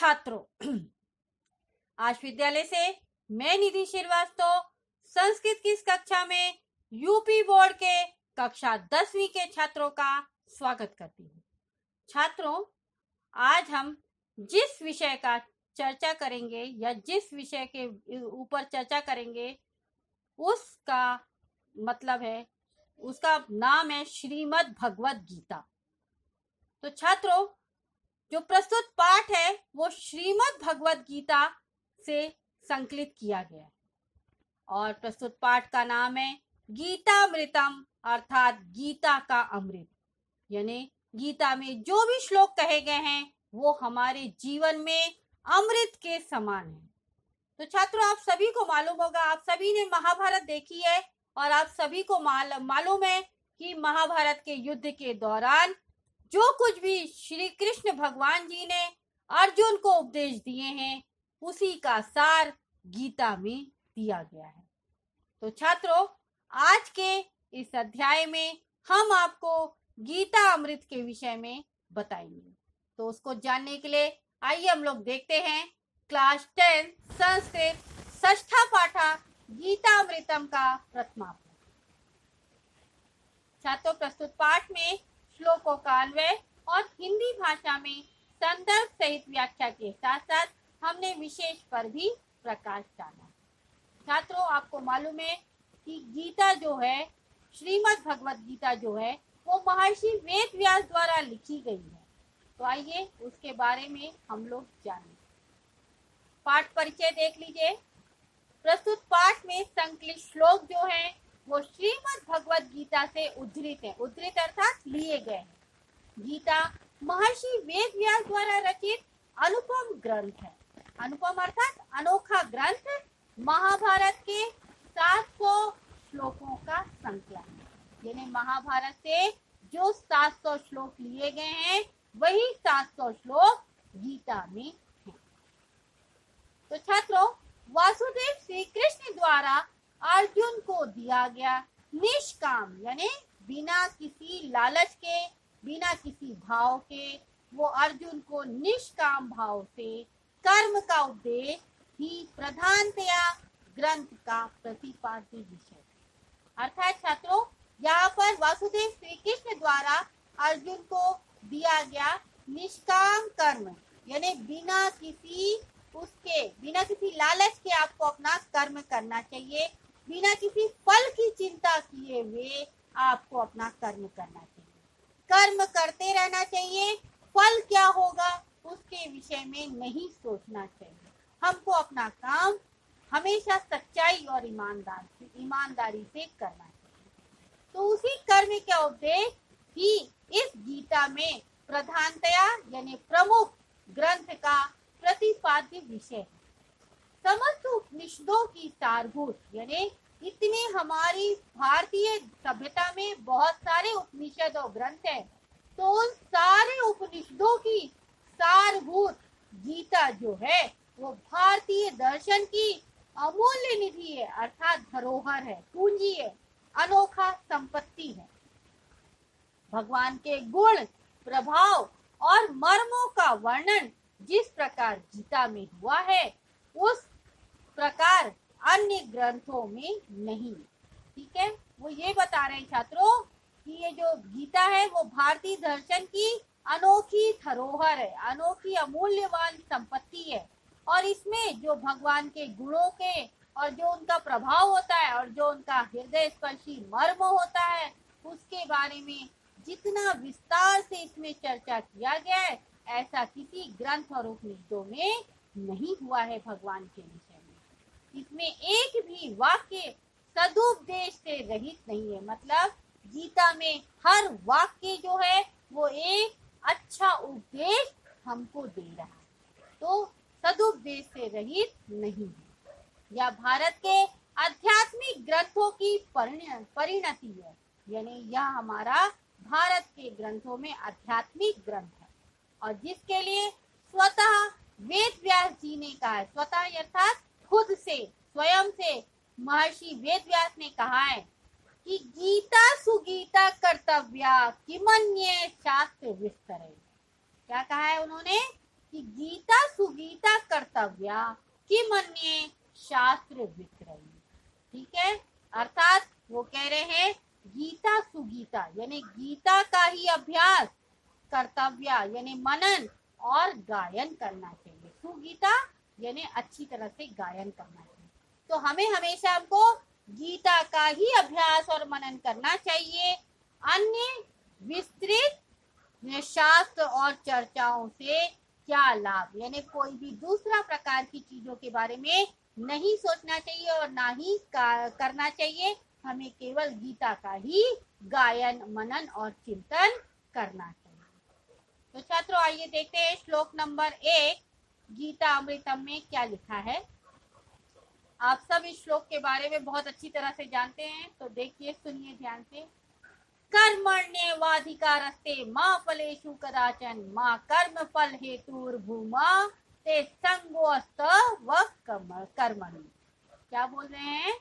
छात्रों, आज विद्यालय से मैं निधि श्रीवास्तव संस्कृत की इस कक्षा में यूपी बोर्ड के कक्षा 10वीं के छात्रों का स्वागत करती हूँ। छात्रों, आज हम जिस विषय का चर्चा करेंगे या जिस विषय के ऊपर चर्चा करेंगे उसका मतलब है, उसका नाम है श्रीमद् भगवद गीता। तो छात्रों, जो प्रस्तुत पाठ है वो श्रीमद् भगवद गीता से संकलित किया गया है और प्रस्तुत पाठ का नाम है गीतामृतम, अर्थात गीता का अमृत। यानी गीता में जो भी श्लोक कहे गए हैं वो हमारे जीवन में अमृत के समान है। तो छात्रों, आप सभी को मालूम होगा, आप सभी ने महाभारत देखी है और आप सभी को मालूम है कि महाभारत के युद्ध के दौरान जो कुछ भी श्री कृष्ण भगवान जी ने अर्जुन को उपदेश दिए हैं उसी का सार गीता में दिया गया है। तो छात्रों, आज के इस अध्याय में हम आपको गीता अमृत के विषय में बताएंगे। तो उसको जानने के लिए आइए हम लोग देखते हैं क्लास 10 संस्कृत षष्ठा पाठा गीता अमृतम का प्रथमा पाठ। छात्रों, प्रस्तुत पाठ में श्लोकों का अन्वय और हिंदी भाषा में संदर्भ सहित व्याख्या के साथ साथ हमने विशेष पर भी प्रकाश डाला। छात्रों, आपको मालूम है कि गीता जो है, श्रीमद् भगवद गीता जो है, वो महर्षि वेद व्यास द्वारा लिखी गई है। तो आइए उसके बारे में हम लोग जानें। पाठ परिचय देख लीजिए। प्रस्तुत पाठ में संकलित श्लोक जो है वो श्रीमद् भगवद गीता से उद्धृत है। उद्धृत अर्थात लिए गए हैं। गीता महर्षि वेद व्यास द्वारा रचित अनुपम ग्रंथ है। अनुपम अर्थात अनोखा ग्रंथ महाभारत के 700 श्लोकों का संकलन है। यानी महाभारत से जो 700 श्लोक लिए गए हैं वही 700 श्लोक गीता में हैं। तो छात्रों, वासुदेव श्री कृष्ण द्वारा अर्जुन को दिया गया निष्काम यानी बिना किसी लालच के, बिना किसी भाव के, वो अर्जुन को निष्काम भाव से कर्म का उपदेश ही प्रधानतया ग्रंथ का प्रतिपाद्य विषय। अर्थात छात्रों, यहाँ पर वासुदेव श्री कृष्ण द्वारा अर्जुन को दिया गया निष्काम कर्म यानी बिना किसी लालच के आपको अपना कर्म करना चाहिए, बिना किसी फल की चिंता किए हुए आपको अपना कर्म करना चाहिए। कर्म करते रहना चाहिए, फल क्या होगा उसके विषय में नहीं सोचना चाहिए। हमको अपना काम हमेशा सच्चाई और ईमानदारी से करना चाहिए। तो उसी कर्म के उपदेश ही इस गीता में प्रधानतया यानी प्रमुख ग्रंथ का प्रतिपाद्य विषय है। समस्त उपनिषदों की सारभूत यानी इतने हमारी भारतीय सभ्यता में बहुत सारे उपनिषद और ग्रंथ हैं, तो उन सारे उपनिषदों की सारभूत गीता जो है वो भारतीय दर्शन की अमूल्य निधि है, अर्थात धरोहर है, पूंजी है, अनोखा संपत्ति है। भगवान के गुण, प्रभाव और मर्मों का वर्णन जिस प्रकार गीता में हुआ है उस प्रकार अन्य ग्रंथों में नहीं। ठीक है, वो ये बता रहे हैं छात्रों कि ये जो गीता है वो भारतीय दर्शन की अनोखी धरोहर है, अनोखी अमूल्यवान संपत्ति है। और इसमें जो भगवान के गुणों के और जो उनका प्रभाव होता है और जो उनका हृदय स्पर्शी मर्म होता है उसके बारे में जितना विस्तार से इसमें चर्चा किया गया है ऐसा किसी ग्रंथ और उपनिषदों में नहीं हुआ है भगवान के विषय में। इसमें एक भी वाक्य सदुपदेश से रहित नहीं है। मतलब गीता में हर वाक्य जो है वो एक अच्छा उपदेश हमको दे रहा है, तो सदुपदेश से रहित नहीं है। यह भारत के आध्यात्मिक ग्रंथों की परिणति है। यानी यह हमारा भारत के ग्रंथों में आध्यात्मिक ग्रंथ है और जिसके लिए स्वतः वेद व्यास जी ने कहा है, स्वतः अर्थात खुद से, स्वयं से महर्षि वेद व्यास ने कहा है कि गीता सुगीता कर्तव्या किमन्ये शास्त्र विस्तरे। क्या कहा है उन्होंने कि गीता सुगीता कर्तव्या किमन्ये शास्त्र विक्रयी। ठीक है, अर्थात वो कह रहे हैं गीता सुगीता यानी गीता का ही अभ्यास, कर्तव्य यानी मनन और गायन करना चाहिए। सुगीता यानी अच्छी तरह से गायन करना चाहिए। तो हमें हमेशा हमको गीता का ही अभ्यास और मनन करना चाहिए। अन्य विस्तृत शास्त्र और चर्चाओं से क्या लाभ, यानी कोई भी दूसरा प्रकार की चीजों के बारे में नहीं सोचना चाहिए और ना ही करना चाहिए। हमें केवल गीता का ही गायन मनन और चिंतन करना चाहिए। तो छात्रों आइए देखते हैं श्लोक नंबर 1 गीता अमृतम में क्या लिखा है। आप सब इस श्लोक के बारे में बहुत अच्छी तरह से जानते हैं, तो देखिए सुनिए ध्यान से। कर्मण्येवाधिकारस्ते मा फलेषु कदाचन मा कर्म फल हेतुर्भूमा ते संगोस्त व कर्मणि। क्या बोल रहे हैं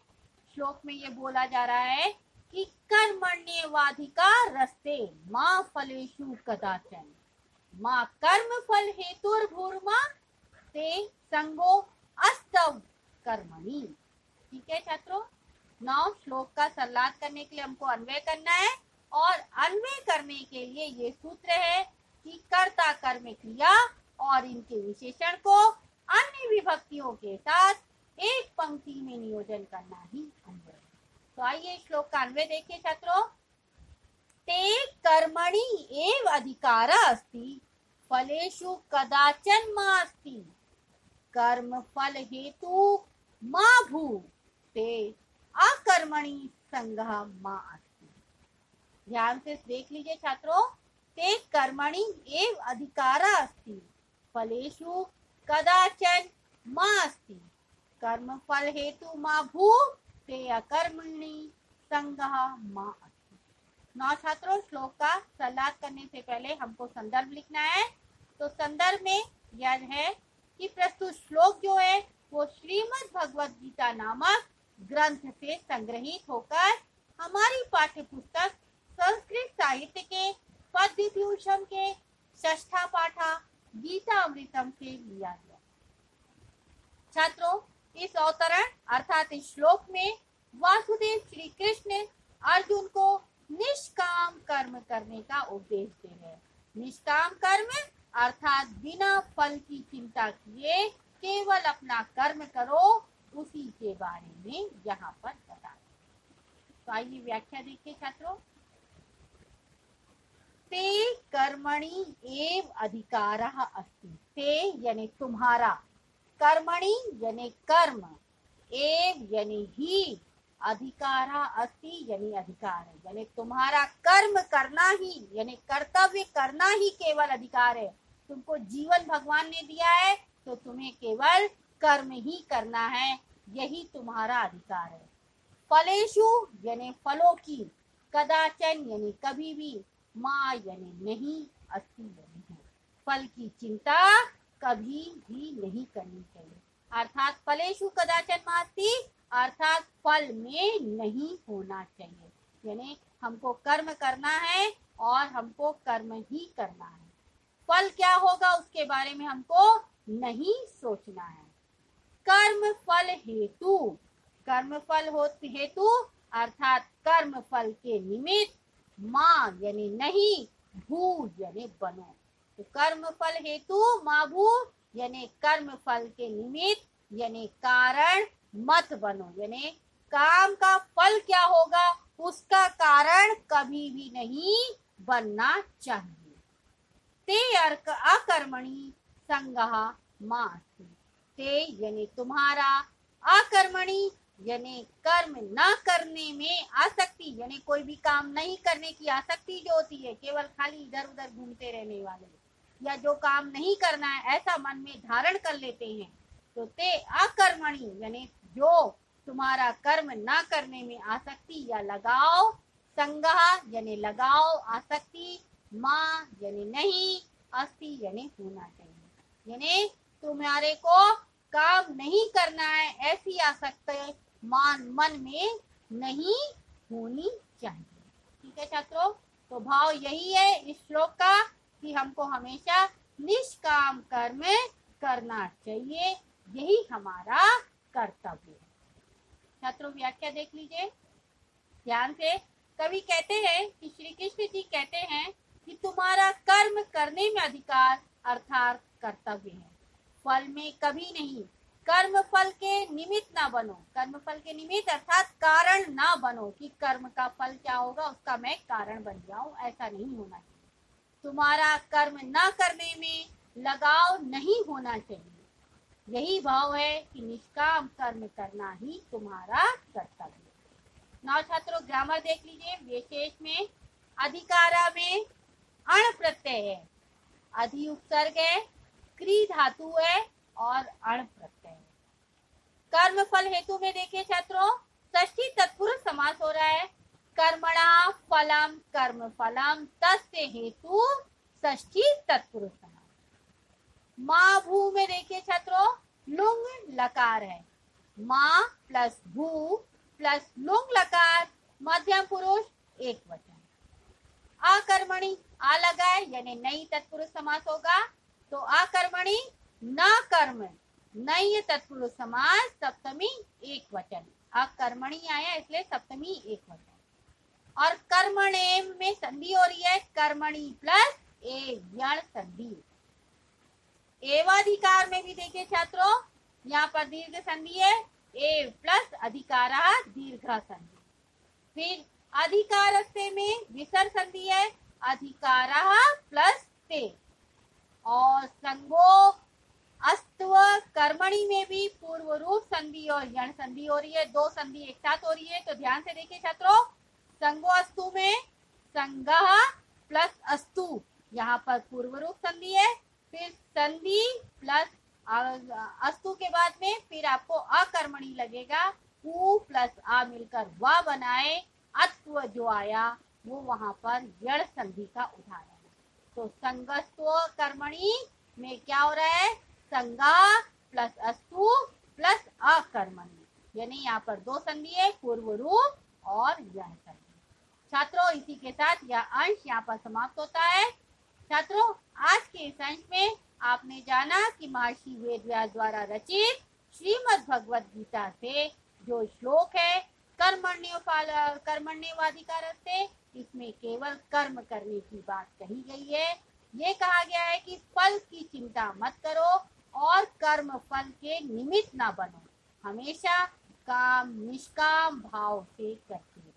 श्लोक में? ये बोला जा रहा है कि कर्मण्येवाधिकारस्ते मा फलेषु कदाचन मा कर्म फल हेतुर्भूमा ते संगो अस्तव कर्मणि। ठीक है छात्रों, नौ श्लोक का संलाप करने के लिए हमको अन्वय करना है और अन्वय करने के लिए ये सूत्र है कि कर्ता कर्म क्रिया और इनके विशेषण को अन्य विभक्तियों के साथ एक पंक्ति में नियोजन करना ही अन्वय। तो आइए श्लोक का अन्वय देखिए छात्रों। ते कर्मणि एव अधिकारः अस्ति फलेषु कदाचन मास्ति कर्म फल हेतु मा भू ते अकर्मणि संगः मा अस्ति। ध्यान से देख लीजिए छात्रों। ते कर्मणि एव अधिकारः अस्ति फलेषु कदाचन मा अस्ति कर्म फल हेतु मा भू ते अकर्मणि संगः मा अस्ति। नौ छात्रों, श्लोक का संलाप करने से पहले हमको संदर्भ लिखना है। तो संदर्भ में यह है कि प्रस्तुत श्लोक जो है वो श्रीमद् भगवद गीता नामक ग्रंथ से संग्रहित होकर हमारी पाठ्य पुस्तक संस्कृत साहित्य के पद्यभूषण के षष्ठा पाठा गीता अमृतम से लिया गया। छात्रों, इस अवतरण अर्थात इस श्लोक में वासुदेव श्री कृष्ण अर्जुन को निष्काम कर्म करने का उपदेश दे रहे हैं। निष्काम कर्म अर्थात बिना फल की चिंता किए केवल अपना कर्म करो, उसी के बारे में यहाँ पर बता। तो आइए व्याख्या देखिए छात्रों। ते कर्मणि एव अधिकारः अस्ति। ते यानी तुम्हारा, कर्मणि यानी कर्म, एव यानी ही, अधिकारः अस्ति यानी अधिकार है, यानी तुम्हारा कर्म करना ही यानी कर्तव्य करना ही केवल अधिकार है। तुमको जीवन भगवान ने दिया है तो तुम्हें केवल कर्म ही करना है, यही तुम्हारा अधिकार है। फलेषु यानी फलों की, कदाचन यानी कभी भी, माँ यानी नहीं, अस्ति यानी है। फल की चिंता कभी भी नहीं करनी चाहिए। अर्थात फलेषु कदाचन मास्ति अर्थात फल में नहीं होना चाहिए, यानी हमको कर्म करना है और हमको कर्म ही करना है। फल क्या होगा उसके बारे में हमको नहीं सोचना है। कर्म फल हेतु, कर्म फल हेतु अर्थात कर्म फल के निमित्त, माँ यानी नहीं, भू यानी बनो। तो कर्म फल हेतु माँ भू यानी कर्म फल के निमित्त यानी कारण मत बनो, यानी काम का फल क्या होगा उसका कारण कभी भी नहीं बनना चाहिए। ते अकर्मणि संगः मा अस्ति। ते यानी तुम्हारा, अकर्मणि यानी कर्म न करने में आसक्ति, यानी कोई भी काम नहीं करने की आसक्ति जो होती है, केवल खाली इधर उधर घूमते रहने वाले, या जो काम नहीं करना है ऐसा मन में धारण कर लेते हैं। तो ते अकर्मणि यानी जो तुम्हारा कर्म न करने में आसक्ति या लगाओ, संगः यानी लगाओ, आसक्ति, माँ यानी नहीं, अस्ति यानी होना चाहिए, यानी तुम्हारे को काम नहीं करना है ऐसी आसक्ति मन में नहीं होनी चाहिए। ठीक है छात्रों, तो भाव यही है इस श्लोक का कि हमको हमेशा निष्काम कर्म करना चाहिए, यही हमारा कर्तव्य है। छात्रों व्याख्या देख लीजिए ध्यान से। कवि कहते हैं कि श्री कृष्ण जी कहते हैं कि तुम्हारा कर्म करने में अधिकार अर्थात कर्तव्य है, फल में कभी नहीं। कर्म फल के निमित्त ना बनो, कर्म फल के निमित्त अर्थात कारण ना बनो कि कर्म का फल क्या होगा उसका मैं कारण बन जाऊं, ऐसा नहीं होना चाहिए। तुम्हारा कर्म ना करने में लगाव नहीं होना चाहिए, यही भाव है कि निष्काम कर्म करना ही तुम्हारा कर्तव्य है। नौ छात्रों ग्रामर देख लीजिए। विशेष में अधिकारा में अण प्रत्यय है, अधि उपसर्ग है, क्री धातु है और अण प्रत्यय है। कर्म फल हेतु में देखिए छात्रों षष्ठी तत्पुरुष समास हो रहा है। कर्मणा फलम कर्म फलम तस्य हेतु षष्ठी तत्पुरुष समास। माँ भू में देखिए छात्रों लुंग लकार है, माँ प्लस भू प्लस लुंग लकार मध्यम पुरुष एक वचन। अकर्मणि आ लगा है यानी नई तत्पुरुष समास होगा, तो अकर्मणि न कर्म नई तत्पुरुष समास सप्तमी एक वचन। अकर्मणि आया इसलिए सप्तमी एक वचन। और कर्मणेम में संधि हो रही है, कर्मणि प्लस ए यण संधि। एवाधिकार में भी देखिए छात्रों यहाँ पर दीर्घ संधि है, ए प्लस अधिकारा दीर्घ संधि। फिर अधिकारस्ते में विसर्ग संधि है, अधिकारा प्लस ते। और संगो अस्तव कर्मणि में भी पूर्व रूप संधि और यण संधि हो रही है, दो संधि एक साथ हो रही है, तो ध्यान से देखिए छात्रों। संगो अस्तु में संगह प्लस अस्तु यहाँ पर पूर्व रूप संधि है, फिर संधि प्लस अस्तु के बाद में फिर आपको अकर्मणि लगेगा, उ प्लस आ मिलकर व बनाए, अत्व जो आया वो वहां पर यण संधि का उदाहरण है। तो संगस्त्व कर्मणि में क्या हो रहा है, संगा प्लस अस्तु प्लस अकर्मणि, यानी यहाँ पर दो संधि है, पूर्व रूप और यण संधि। छात्रों इसी के साथ यह अंश यहाँ पर समाप्त होता है। छात्रों आज के इस अंश में आपने जाना कि महर्षि वेदव्यास द्वारा रचित श्रीमद् भगवद गीता से जो श्लोक है कर्मण्येवाधिकारस्ते, इसमें केवल कर्म करने की बात कही गई है। ये कहा गया है कि फल की चिंता मत करो और कर्म फल के निमित्त ना बनो, हमेशा काम निष्काम भाव से करते रहो।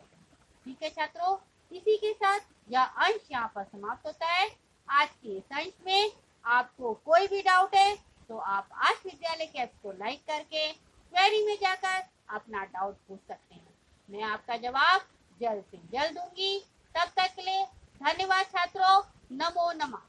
ठीक है छात्रों, इसी के साथ यह अंश यहाँ पर समाप्त होता है। आज के इस अंश में आपको कोई भी डाउट है तो आप आज विद्यालय के ऐप को लाइक करके क्वेरी में जाकर अपना डाउट पूछ सकते हैं, मैं आपका जवाब जल्द से जल्द दूंगी। तब तक के लिए धन्यवाद छात्रों, नमो नमः।